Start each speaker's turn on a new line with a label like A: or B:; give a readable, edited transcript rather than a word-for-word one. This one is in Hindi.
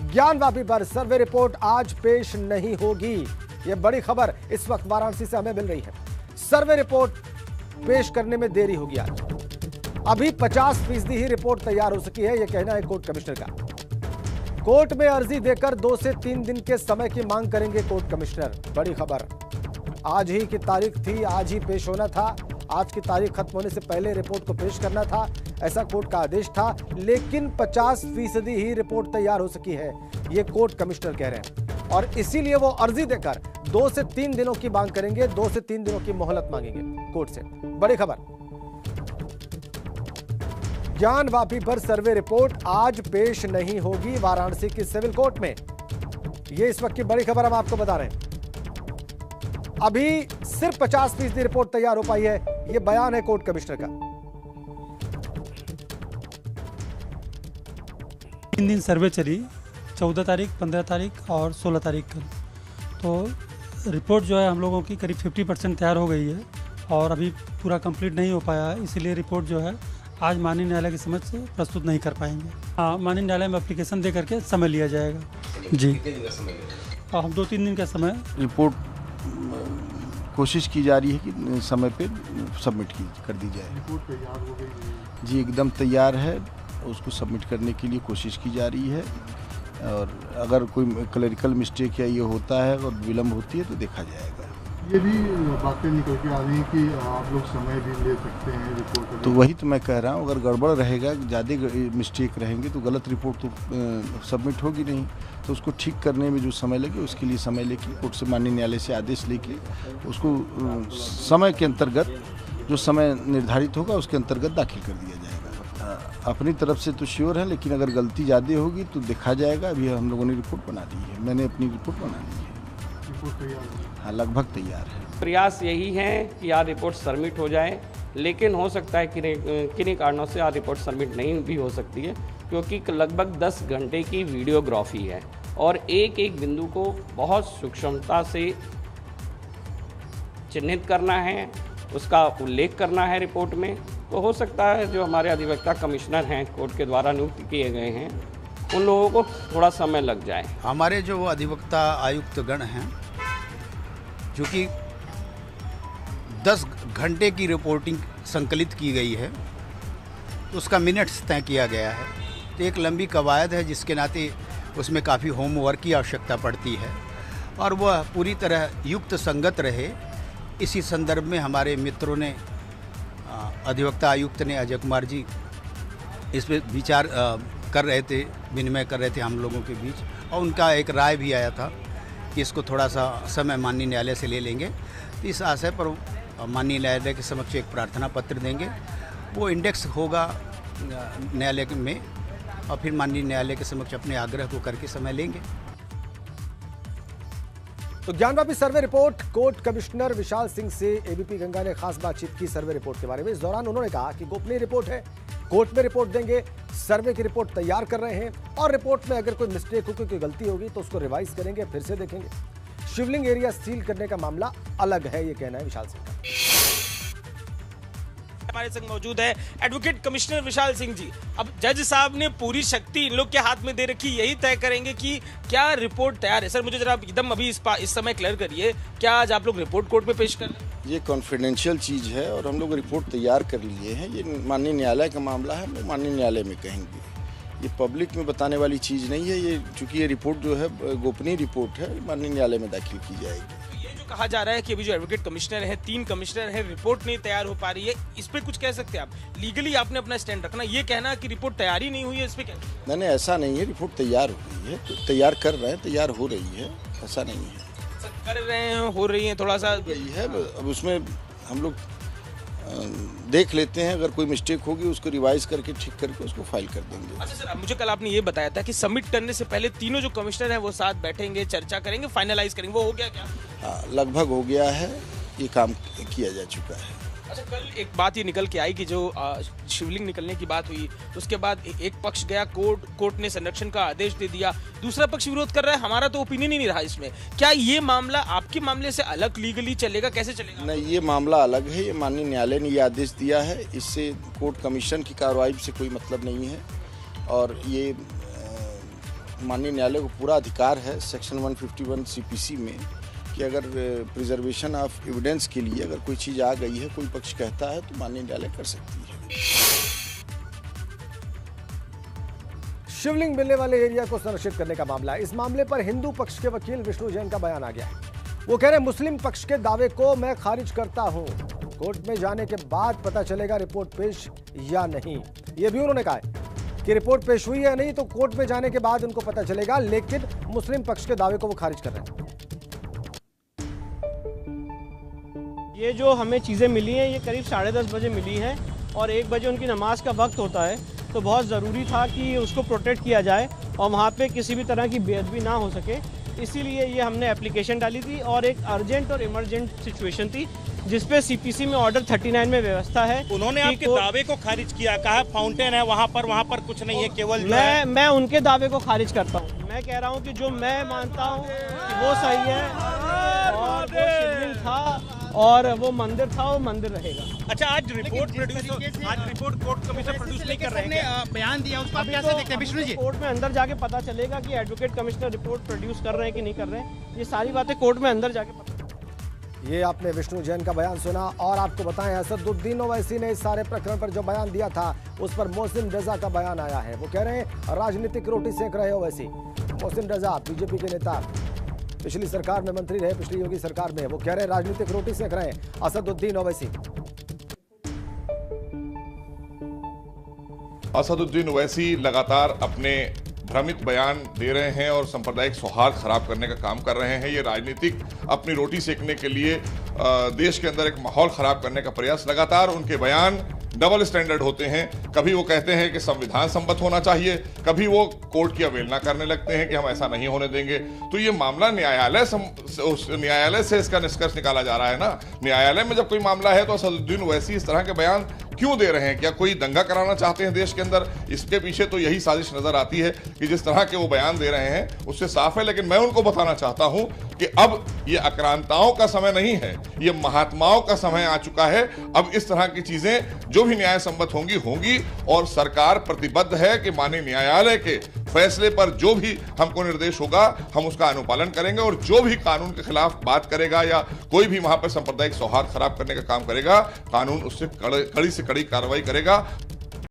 A: ज्ञानवापी पर सर्वे रिपोर्ट आज पेश नहीं होगी। यह बड़ी खबर इस वक्त वाराणसी से हमें मिल रही है। सर्वे रिपोर्ट पेश करने में देरी होगी आज। अभी 50% ही रिपोर्ट तैयार हो सकी है, यह कहना है कोर्ट कमिश्नर का। कोर्ट में अर्जी देकर 2 से 3 दिन के समय की मांग करेंगे कोर्ट कमिश्नर। बड़ी खबर, आज ही की तारीख थी, आज ही पेश होना था। आज की तारीख खत्म होने से पहले रिपोर्ट को पेश करना था, ऐसा कोर्ट का आदेश था। लेकिन 50% ही रिपोर्ट तैयार हो सकी है, ये कोर्ट कमिश्नर कह रहे हैं। और इसीलिए वो अर्जी देकर 2 से 3 दिनों की मांग करेंगे, 2 से 3 दिनों की मोहलत मांगेंगे कोर्ट से। बड़ी खबर, ज्ञानवापी पर सर्वे रिपोर्ट आज पेश नहीं होगी वाराणसी की सिविल कोर्ट में। ये इस वक्त की बड़ी खबर हम आपको बता रहे हैं। अभी सिर्फ 50% रिपोर्ट तैयार हो पाई है, यह बयान है कोर्ट कमिश्नर का।
B: 3 दिन सर्वे चली, 14 तारीख, 15 तारीख और 16 तारीख को। तो रिपोर्ट जो है हम लोगों की करीब 50% तैयार हो गई है और अभी पूरा कंप्लीट नहीं हो पाया है, इसीलिए रिपोर्ट जो है आज माननीय न्यायालय के समक्ष प्रस्तुत नहीं कर पाएंगे। हाँ, माननीय न्यायालय में एप्लीकेशन दे करके समय लिया जाएगा जी। हम 2-3 दिन का समय
C: रिपोर्ट कोशिश की जा रही है कि समय पे सबमिट कर दी जाए।
D: रिपोर्ट तैयार हो गई
C: जी, एकदम तैयार है, उसको सबमिट करने के लिए कोशिश की जा रही है। और अगर कोई क्लरिकल मिस्टेक या ये होता है और विलम्ब होती है तो देखा जाएगा।
D: ये भी बातें निकल के आ रही हैं कि आप लोग समय भी ले सकते हैं रिपोर्ट।
C: तो वही तो मैं कह रहा हूँ, अगर गड़बड़ रहेगा, ज़्यादा मिस्टेक रहेंगे तो गलत रिपोर्ट तो सबमिट होगी नहीं। तो उसको ठीक करने में जो समय लगे उसके लिए समय लेके कोर्ट से माननीय न्यायालय से आदेश लेके उसको समय के अंतर्गत जो समय निर्धारित होगा उसके अंतर्गत दाखिल कर दिया जाएगा। अपनी तरफ से तो श्योर है, लेकिन अगर गलती ज़्यादा होगी तो देखा जाएगा। अभी हम लोगों ने रिपोर्ट बना दी है, मैंने अपनी रिपोर्ट बना ली है। हाँ, लगभग तैयार है।
E: प्रयास यही है कि आज रिपोर्ट सबमिट हो जाए, लेकिन हो सकता है कि किन्हीं कारणों से आज रिपोर्ट सबमिट नहीं भी हो सकती है, क्योंकि लगभग 10 घंटे की वीडियोग्राफी है और एक एक बिंदु को बहुत सूक्ष्मता से चिन्हित करना है, उसका उल्लेख करना है रिपोर्ट में। तो हो सकता है जो हमारे अधिवक्ता कमिश्नर हैं कोर्ट के द्वारा नियुक्त किए गए हैं, उन लोगों को थोड़ा समय लग जाए।
F: हमारे जो अधिवक्ता आयुक्त गण हैं, चूँकि 10 घंटे की रिपोर्टिंग संकलित की गई है तो उसका मिनट्स तय किया गया है। तो एक लंबी कवायद है, जिसके नाते उसमें काफ़ी होमवर्क की आवश्यकता पड़ती है और वह पूरी तरह युक्त संगत रहे। इसी संदर्भ में हमारे मित्रों ने, अधिवक्ता आयुक्त ने, अजय कुमार जी, इस पर विचार कर रहे थे, विनिमय कर रहे थे हम लोगों के बीच, और उनका एक राय भी आया था कि इसको थोड़ा सा समय माननीय न्यायालय से ले लेंगे। तो इस आशय पर माननीय न्यायालय के समक्ष एक प्रार्थना पत्र देंगे, वो इंडेक्स होगा न्यायालय में और फिर माननीय न्यायालय के समक्ष अपने आग्रह को करके समय लेंगे।
A: तो Gyanvapi survey report, court commissioner Vishal Singh से एबीपी गंगा ने खास बातचीत की सर्वे रिपोर्ट के बारे में। इस दौरान उन्होंने कहा कि गोपनीय रिपोर्ट है, कोर्ट में रिपोर्ट देंगे, सर्वे की रिपोर्ट तैयार कर रहे हैं और रिपोर्ट में अगर कोई मिस्टेक होगी, कोई गलती होगी तो उसको रिवाइज करेंगे, फिर से देखेंगे। शिवलिंग एरिया सील करने का मामला अलग है, ये कहना है विशाल सिंह का।
G: हमारे संग मौजूद है एडवोकेट कमिश्नर विशाल सिंह जी। अब जज साहब ने पूरी शक्ति इन लोग के हाथ में दे रखी, यही तय करेंगे कि क्या रिपोर्ट तैयार है। सर, मुझे जरा एकदम अभी इस समय क्लियर करिए, क्या आज आप लोग रिपोर्ट कोर्ट में पेश कर रहे हैं?
C: ये कॉन्फिडेंशियल चीज़ है और हम लोग रिपोर्ट तैयार कर लिए हैं। ये माननीय न्यायालय का मामला है, हम लोग माननीय न्यायालय में कहेंगे। ये पब्लिक में बताने वाली चीज़ नहीं है। ये चूँकि ये रिपोर्ट जो है गोपनीय रिपोर्ट है, माननीय न्यायालय में दाखिल की जाएगी।
G: कहा जा रहा है कि अभी जो एडवोकेट कमिश्नर है, 3 कमिश्नर है, रिपोर्ट नहीं तैयार हो पा रही है, इस पे कुछ कह सकते हैं आप? लीगली आपने अपना स्टैंड रखना, ये कहना कि रिपोर्ट तैयार ही नहीं हुई है, इस पे क्या?
C: नहीं, ऐसा नहीं है। रिपोर्ट तैयार हो गई है, तो तैयार कर रहे हैं, तैयार हो रही है, ऐसा नहीं है।
G: कर रहे हैं, हो रही है, थोड़ा सा
C: रही है। अब उसमें हम लोग देख लेते हैं, अगर कोई मिस्टेक होगी उसको रिवाइज करके ठीक करके उसको फाइल कर देंगे।
G: अच्छा सर, मुझे कल आपने ये बताया था कि सबमिट करने से पहले तीनों जो कमिश्नर हैं वो साथ बैठेंगे, चर्चा करेंगे, फाइनलाइज करेंगे, वो हो गया क्या?
C: हाँ, लगभग हो गया है, ये काम किया जा चुका है।
G: अच्छा, कल एक बात ये निकल के आई कि जो शिवलिंग निकलने की बात हुई, उसके बाद एक पक्ष गया कोर्ट ने संरक्षण का आदेश दे दिया, दूसरा पक्ष विरोध कर रहा है, हमारा तो ओपिनियन ही नहीं रहा इसमें। क्या ये मामला आपके मामले से अलग लीगली चलेगा, कैसे चलेगा?
C: नहीं, ये मामला अलग है। ये माननीय न्यायालय ने ये आदेश दिया है, इससे कोर्ट कमीशन की कार्रवाई से कोई मतलब नहीं है। और ये माननीय न्यायालय को पूरा अधिकार है सेक्शन 151 सीपीसी में कि अगर प्रिजर्वेशन ऑफ एविडेंस के लिए अगर कोई चीज़ आ गई है, कोई पक्ष कहता है तो माननीय न्यायालय कर सकती है।
A: शिवलिंग मिलने वाले एरिया को संरक्षित करने का मामला है। इस मामले पर हिंदू पक्ष के वकील विष्णु जैन का बयान आ गया है। वो कह रहे हैं मुस्लिम पक्ष के दावे को मैं खारिज करता हूं, कोर्ट में जाने के बाद पता चलेगा रिपोर्ट पेश या नहीं। ये भी उन्होंने कहा है कि रिपोर्ट पेश हुई या नहीं तो कोर्ट में जाने के बाद उनको पता चलेगा, लेकिन मुस्लिम पक्ष के दावे को वो खारिज कर रहे हैं।
H: ये जो हमें चीज़ें मिली हैं ये करीब 10:30 बजे मिली हैं और 1 बजे उनकी नमाज का वक्त होता है, तो बहुत ज़रूरी था कि उसको प्रोटेक्ट किया जाए और वहाँ पे किसी भी तरह की बेअदबी ना हो सके, इसीलिए ये हमने एप्लीकेशन डाली थी। और एक अर्जेंट और इमरजेंट सिचुएशन थी जिसपे सीपीसी में ऑर्डर 39 में व्यवस्था है।
I: उन्होंने आपके दावे को खारिज किया, कहा फाउंटेन है वहाँ पर कुछ नहीं है, केवल
H: मैं उनके दावे को खारिज करता हूँ। मैं कह रहा हूँ कि जो मैं मानता हूँ कि वो सही है और वो शिवलिंग था और वो मंदिर था, वो मंदिर रहेगा।
I: अच्छा, आज रिपोर्ट कोर्ट कमिश्नर प्रोड्यूस नहीं कर रहे हैं, बयान दिया उसको आप कैसे देखते हैं विष्णु जी?
H: कोर्ट में अंदर जाके पता चलेगा कि एडवोकेट कमिश्नर रिपोर्ट प्रोड्यूस कर रहे हैं कि नहीं कर रहे हैं। ये सारी बातें कोर्ट में अंदर जाके पता।
A: ये आपने विष्णु जैन का बयान सुना और आपको बताएं असदुद्दीन ओवैसी ने इस सारे प्रकरण पर जो बयान दिया था उस पर मोहसिन रजा का बयान आया है। वो कह रहे हैं राजनीतिक रोटी सेक रहे ओवैसी। मोहसिन रजा बीजेपी के नेता, पिछली सरकार में मंत्री रहे, पिछली योगी सरकार में। वो कह रहे हैं राजनीतिक रोटी सेक रहे हैं असदुद्दीन ओवैसी।
J: असदुद्दीन ओवैसी लगातार अपने भ्रमित बयान दे रहे हैं और सांप्रदायिक सौहार्द खराब करने का काम कर रहे हैं। ये राजनीतिक अपनी रोटी सेकने के लिए देश के अंदर एक माहौल खराब करने का प्रयास, लगातार उनके बयान डबल स्टैंडर्ड होते हैं। कभी वो कहते हैं कि संविधान सम्मत होना चाहिए, कभी वो कोर्ट की अवहेलना करने लगते हैं कि हम ऐसा नहीं होने देंगे। तो ये मामला न्यायालय से इसका निष्कर्ष निकाला जा रहा है ना। न्यायालय में जब कोई मामला है तो असदुद्दीन ओवैसी इस तरह के बयान क्यों दे रहे हैं? क्या कोई दंगा कराना चाहते हैं देश के अंदर? इसके पीछे तो यही साजिश नजर आती है कि जिस तरह के वो बयान दे रहे हैं उससे साफ है। लेकिन मैं उनको बताना चाहता हूं कि अब ये आक्रांताओं का समय नहीं है, ये महात्माओं का समय आ चुका है। अब इस तरह की चीजें जो भी न्याय सम्मत होंगी और सरकार प्रतिबद्ध है कि माननीय न्यायालय के फैसले पर जो भी हमको निर्देश होगा हम उसका अनुपालन करेंगे और जो भी कानून के खिलाफ बात करेगा या कोई भी वहां पर सांप्रदायिक सौहार्द खराब करने का काम करेगा, कानून उससे कड़ी से कड़ी कार्रवाई करेगा।